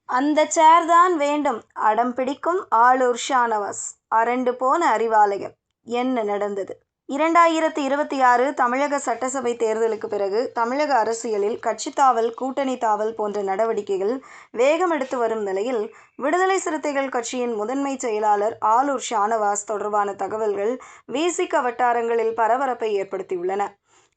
அந்த சேர் தான் வேண்டும் அடம் பிடிக்கும் ஆளூர் ஷானவாஸ். அரண்டு போன அறிவாலயம். என்ன நடந்தது? 2026 தமிழக சட்டசபை தேர்தலுக்கு பிறகு தமிழக அரசியலில் கட்சி தாவல், கூட்டணி தாவல் போன்ற நடவடிக்கைகள் வேகமெடுத்து வரும் நிலையில், விடுதலை சிறுத்தைகள் கட்சியின் முதன்மை செயலாளர் ஆளூர் ஷானவாஸ் தொடர்பான தகவல்கள் விசிக வட்டாரங்களில் பரபரப்பை ஏற்படுத்தியுள்ளன.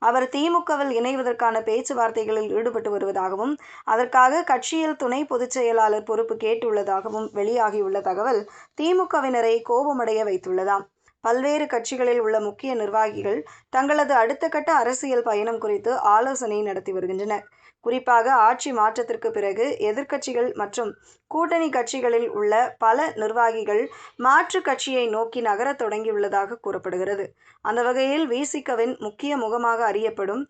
அவர் திமுகவில் இணைவதற்கான பேச்சுவார்த்தைகளில் ஈடுபட்டு வருவதாகவும், அதற்காக கட்சியில் துணை பொதுச் செயலாளர் பொறுப்பு கேட்டுள்ளதாகவும் வெளியாகியுள்ள தகவல் திமுகவினரை கோபமடைய வைத்துள்ளதாம். பல்வேறு கட்சிகளில் உள்ள முக்கிய நிர்வாகிகள் தங்களது அடுத்த கட்ட அரசியல் பயணம் குறித்து ஆலோசனை நடத்தி வருகின்றனர். குறிப்பாக ஆட்சி மாற்றத்திற்கு பிறகு எதிர்க்கட்சிகள் மற்றும் கூட்டணி கட்சிகளில் உள்ள பல நிர்வாகிகள் மாற்று கட்சியை நோக்கி நகரத் தொடங்கியுள்ளதாக கூறப்படுகிறது. அந்த வகையில் விசிகவின் முக்கிய முகமாக அறியப்படும்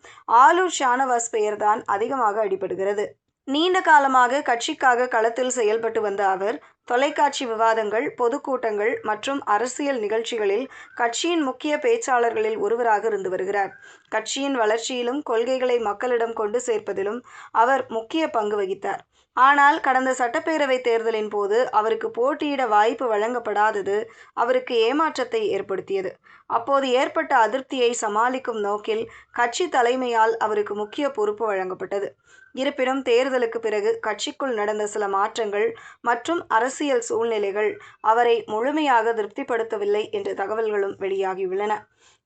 ஆளூர் ஷானவாஸ் பெயர்தான் அதிகமாக அடிபடுகிறது. நீண்ட காலமாக கட்சிக்காக களத்தில் செயல்பட்டு வந்த அவர், தொலைக்காட்சி விவாதங்கள், பொதுக்கூட்டங்கள் மற்றும் அரசியல் நிகழ்ச்சிகளில் கட்சியின் முக்கிய பேச்சாளர்களில் ஒருவராக இருந்து வருகிறார். கட்சியின் வளர்ச்சியிலும் கொள்கைகளை மக்களிடம் கொண்டு சேர்ப்பதிலும் அவர் முக்கிய பங்கு வகித்தார். ஆனால் கடந்த சட்டப்பேரவை தேர்தலின் போது அவருக்கு போட்டியிட வாய்ப்பு வழங்கப்படாதது அவருக்கு ஏமாற்றத்தை ஏற்படுத்தியது. அப்போது ஏற்பட்ட அதிருப்தியை சமாளிக்கும் நோக்கில் கட்சி தலைமையால் அவருக்கு முக்கிய பொறுப்பு வழங்கப்பட்டது. இருப்பினும் தேர்தலுக்கு பிறகு கட்சிக்குள் நடந்த சில மாற்றங்கள் மற்றும் அரசியல் சூழ்நிலைகள் அவரை முழுமையாக திருப்திப்படுத்தவில்லை என்ற தகவல்களும் வெளியாகியுள்ளன.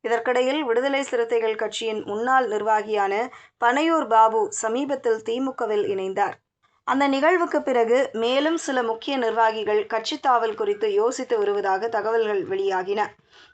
இதற்கிடையில் விடுதலை சிறுத்தைகள் கட்சியின் முன்னாள் நிர்வாகியான பனையூர் பாபு சமீபத்தில் திமுகவில் இணைந்தார். அந்த நிகழ்வுக்கு பிறகு மேலும் சில முக்கிய நிர்வாகிகள் கட்சி தாவல் குறித்து யோசித்து வருவதாக தகவல்கள் வெளியாகின.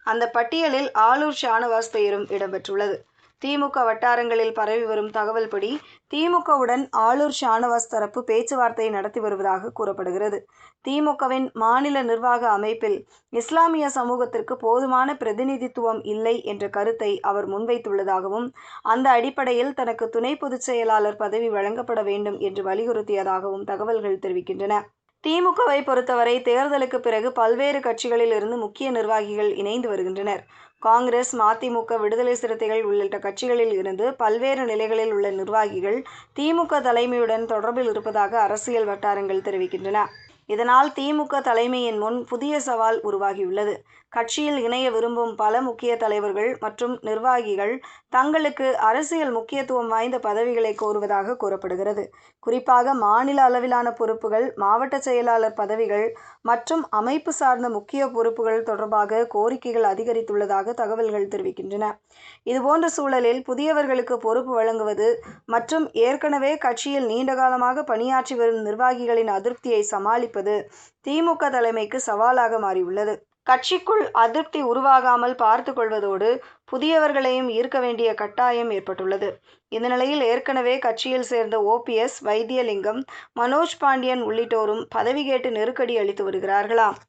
அந்த பட்டியலில் ஆளூர் ஷானவாஸ் பெயரும் இடம்பெற்றுள்ளது. திமுக வட்டாரங்களில் பரவி வரும் தகவல்படி திமுகவுடன் ஆளூர் ஷானவாஸ் தரப்பு பேச்சுவார்த்தை நடத்தி வருவதாக கூறப்படுகிறது. திமுகவின் மாநில நிர்வாக அமைப்பில் இஸ்லாமிய சமூகத்திற்கு போதுமான பிரதிநிதித்துவம் இல்லை என்ற கருத்தை அவர் முன்வைத்துள்ளதாகவும், அந்த அடிப்படையில் தனக்கு துணை பொதுச் செயலாளர் பதவி வழங்கப்பட வேண்டும் என்று வலியுறுத்தியதாகவும் தகவல்கள் தெரிவிக்கின்றன. திமுகவை பொறுத்தவரை தேர்தலுக்கு பிறகு பல்வேறு கட்சிகளில் இருந்து முக்கிய நிர்வாகிகள் இணைந்து வருகின்றனர். காங்கிரஸ், மதிமுக, விடுதலை சிறுத்தைகள் உள்ளிட்ட கட்சிகளில் இருந்து பல்வேறு நிலைகளில் உள்ள நிர்வாகிகள் திமுக தலைமையுடன் தொடர்பில் இருப்பதாக அரசியல் வட்டாரங்கள் தெரிவிக்கின்றன. இதனால் திமுக தலைமையின் முன் புதிய சவால் உருவாகியுள்ளது. கட்சியில் இணைய விரும்பும் பல முக்கிய தலைவர்கள் மற்றும் நிர்வாகிகள் தங்களுக்கு அரசியல் முக்கியத்துவம் வாய்ந்த பதவிகளை கோருவதாக கூறப்படுகிறது. குறிப்பாக மாநில அளவிலான பொறுப்புகள், மாவட்ட செயலாளர் பதவிகள் மற்றும் அமைப்பு சார்ந்த முக்கிய பொறுப்புகள் தொடர்பாக கோரிக்கைகள் அதிகரித்துள்ளதாக தகவல்கள் தெரிவிக்கின்றன. இதுபோன்ற சூழலில் புதியவர்களுக்கு பொறுப்பு வழங்குவது மற்றும் ஏற்கனவே கட்சியில் நீண்டகாலமாக பணியாற்றி வரும் நிர்வாகிகளின் அதிருப்தியை சமாளிப்பது திமுக தலைமைக்கு சவாலாக மாறியுள்ளது. கட்சிக்குள் அதிருப்தி உருவாகாமல் பார்த்து கொள்வதோடு புதியவர்களையும் ஈர்க்க வேண்டிய கட்டாயம் ஏற்பட்டுள்ளது. இந்த நிலையில் ஏற்கனவே கட்சியில் சேர்ந்த OPS, வைத்தியலிங்கம், மனோஜ் பாண்டியன் உள்ளிட்டோரும் பதவி கேட்டு நெருக்கடி அளித்து வருகிறார்களாம்.